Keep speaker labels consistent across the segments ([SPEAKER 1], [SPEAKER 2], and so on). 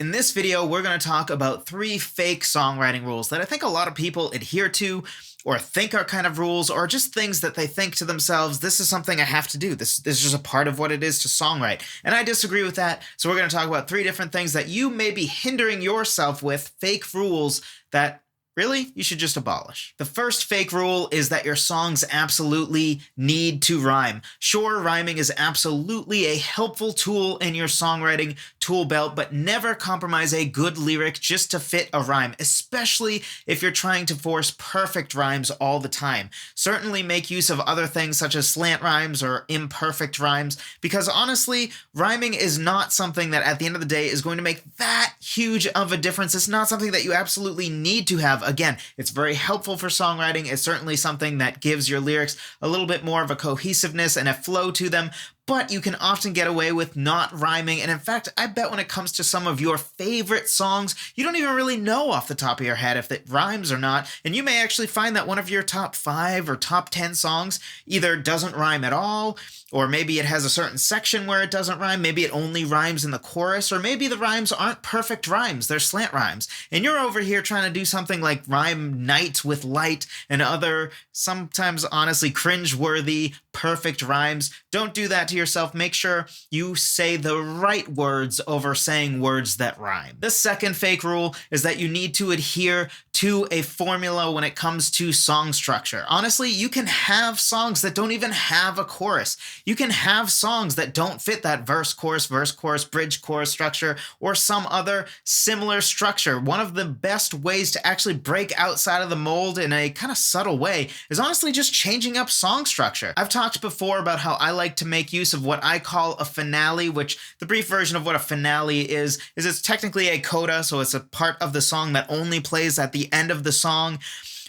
[SPEAKER 1] In this video, we're going to talk about 3 fake songwriting rules that I think a lot of people adhere to or think are kind of rules or just things that they think to themselves, this is something I have to do. This is just a part of what it is to songwrite. And I disagree with that. So we're going to talk about 3 different things that you may be hindering yourself with, fake rules that really, you should just abolish. The first fake rule is that your songs absolutely need to rhyme. Sure, rhyming is absolutely a helpful tool in your songwriting tool belt, but never compromise a good lyric just to fit a rhyme, especially if you're trying to force perfect rhymes all the time. Certainly make use of other things such as slant rhymes or imperfect rhymes, because honestly, rhyming is not something that at the end of the day is going to make that huge of a difference. It's not something that you absolutely need to have. Again, it's very helpful for songwriting. It's certainly something that gives your lyrics a little bit more of a cohesiveness and a flow to them, but you can often get away with not rhyming. And in fact, I bet when it comes to some of your favorite songs, you don't even really know off the top of your head if it rhymes or not. And you may actually find that one of your top 5 or top 10 songs either doesn't rhyme at all, or maybe it has a certain section where it doesn't rhyme. Maybe it only rhymes in the chorus, or maybe the rhymes aren't perfect rhymes. They're slant rhymes. And you're over here trying to do something like rhyme night with light and other, sometimes honestly cringe-worthy, perfect rhymes. Don't do that to yourself. Make sure you say the right words over saying words that rhyme. The second fake rule is that you need to adhere to a formula when it comes to song structure. Honestly, you can have songs that don't even have a chorus. You can have songs that don't fit that verse, chorus, bridge, chorus structure, or some other similar structure. One of the best ways to actually break outside of the mold in a kind of subtle way is honestly just changing up song structure. I've talked before about how I like to make use of what I call a finale, which the brief version of what a finale is it's technically a coda, so it's a part of the song that only plays at the end of the song.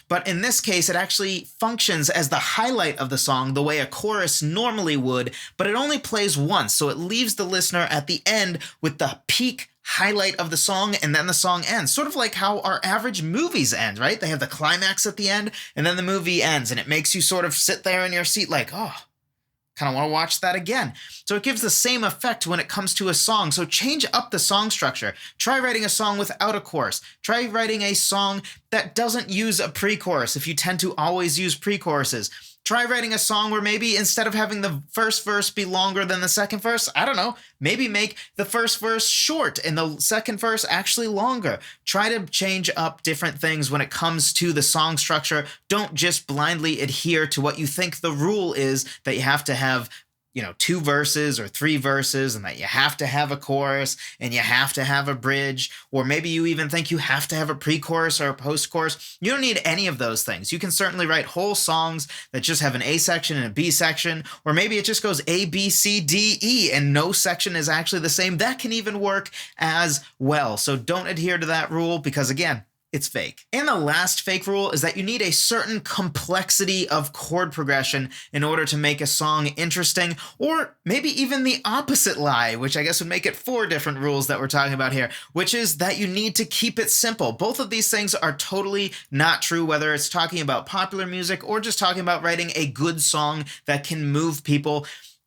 [SPEAKER 1] But in this case, it actually functions as the highlight of the song the way a chorus normally would, but it only plays once, so it leaves the listener at the end with the peak highlight of the song, and then the song ends. Sort of like how our average movies end, right? They have the climax at the end, and then the movie ends, and it makes you sort of sit there in your seat like, oh, kind of want to watch that again. So it gives the same effect when it comes to a song. So change up the song structure. Try writing a song without a chorus. Try writing a song that doesn't use a pre-chorus if you tend to always use pre-choruses. Try writing a song where maybe instead of having the first verse be longer than the second verse, I don't know, maybe make the first verse short and the second verse actually longer. Try to change up different things when it comes to the song structure. Don't just blindly adhere to what you think the rule is, that you have to have 2 verses or 3 verses, and that you have to have a chorus and you have to have a bridge, or maybe you even think you have to have a pre-chorus or a post-chorus. You don't need any of those things. You can certainly write whole songs that just have an A section and a B section, or maybe it just goes A, B, C, D, E, and no section is actually the same. That can even work as well. So don't adhere to that rule because, again, it's fake. And the last fake rule is that you need a certain complexity of chord progression in order to make a song interesting, or maybe even the opposite lie, which I guess would make it 4 different rules that we're talking about here, which is that you need to keep it simple. Both of these things are totally not true, whether it's talking about popular music or just talking about writing a good song that can move people.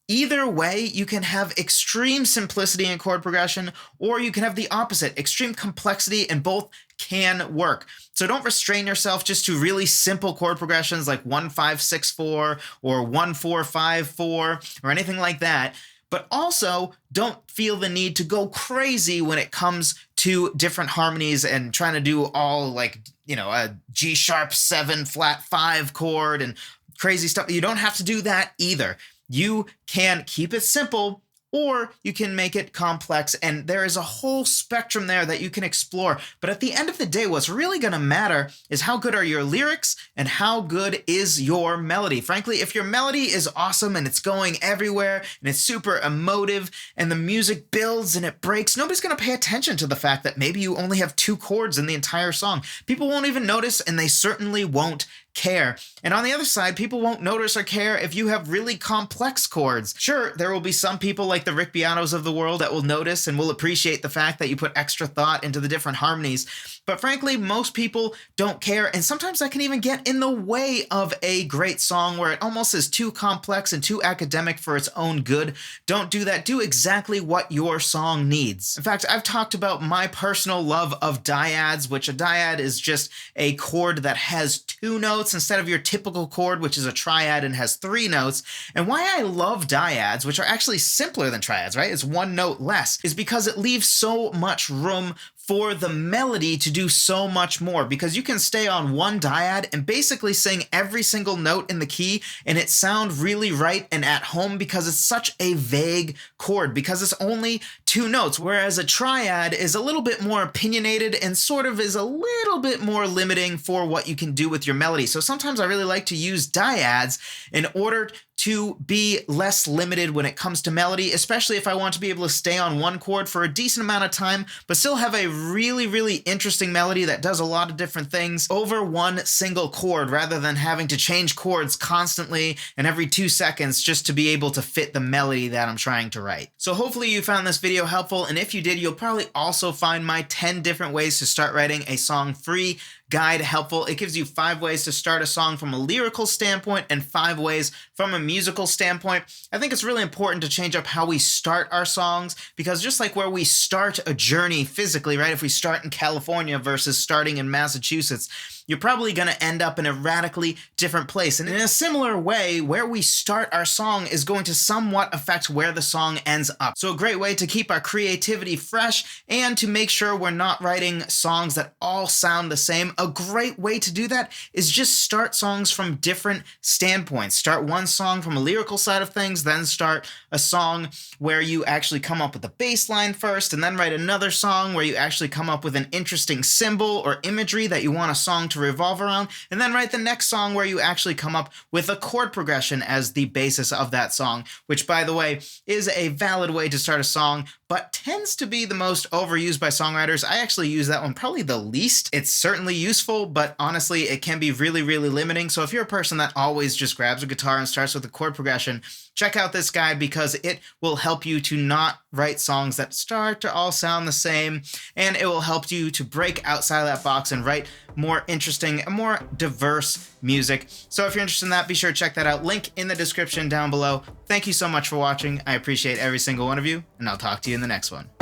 [SPEAKER 1] Either way, you can have extreme simplicity in chord progression, or you can have the opposite, extreme complexity, and both can work. So don't restrain yourself just to really simple chord progressions like 1-5-6-4 or 1-4-5-4 or anything like that. But also don't feel the need to go crazy when it comes to different harmonies and trying to do all like, a G sharp 7 flat 5 chord and crazy stuff. You don't have to do that either. You can keep it simple, or you can make it complex, and there is a whole spectrum there that you can explore. But at the end of the day, what's really going to matter is how good are your lyrics and how good is your melody. Frankly, if your melody is awesome and it's going everywhere and it's super emotive and the music builds and it breaks, nobody's going to pay attention to the fact that maybe you only have 2 chords in the entire song. People won't even notice, and they certainly won't care. And on the other side, people won't notice or care if you have really complex chords. Sure, there will be some people like the Rick Beatos of the world that will notice and will appreciate the fact that you put extra thought into the different harmonies. But frankly, most people don't care, and sometimes that can even get in the way of a great song where it almost is too complex and too academic for its own good. Don't do that. Do exactly what your song needs. In fact, I've talked about my personal love of dyads, which a dyad is just a chord that has 2 notes instead of your typical chord, which is a triad and has 3 notes. And why I love dyads, which are actually simpler than triads, right? It's 1 note less, is because it leaves so much room for the melody to do so much more, because you can stay on 1 dyad and basically sing every single note in the key and it sound really right and at home, because it's such a vague chord, because it's only 2 notes, whereas a triad is a little bit more opinionated and sort of is a little bit more limiting for what you can do with your melody. So sometimes I really like to use dyads in order to be less limited when it comes to melody, especially if I want to be able to stay on 1 chord for a decent amount of time, but still have a really, really interesting melody that does a lot of different things over 1 single chord, rather than having to change chords constantly and every 2 seconds just to be able to fit the melody that I'm trying to write. So hopefully you found this video helpful, and if you did, you'll probably also find my 10 different ways to start writing a song free guide helpful. It gives you 5 ways to start a song from a lyrical standpoint and 5 ways from a musical standpoint. I think it's really important to change up how we start our songs, because just like where we start a journey physically, right? If we start in California versus starting in Massachusetts, you're probably going to end up in a radically different place. And in a similar way, where we start our song is going to somewhat affect where the song ends up. So a great way to keep our creativity fresh and to make sure we're not writing songs that all sound the same, a great way to do that is just start songs from different standpoints. Start one song from a lyrical side of things, then start a song where you actually come up with a bass line first, and then write another song where you actually come up with an interesting symbol or imagery that you want a song to revolve around, and then write the next song where you actually come up with a chord progression as the basis of that song, which, by the way, is a valid way to start a song, but tends to be the most overused by songwriters. I actually use that one probably the least. It's certainly useful, but honestly, it can be really, really limiting. So if you're a person that always just grabs a guitar and starts with a chord progression, check out this guide, because it will help you to not write songs that start to all sound the same, and it will help you to break outside of that box and write more interesting and more diverse music. So if you're interested in that, be sure to check that out. Link in the description down below. Thank you so much for watching. I appreciate every single one of you, and I'll talk to you in the next one.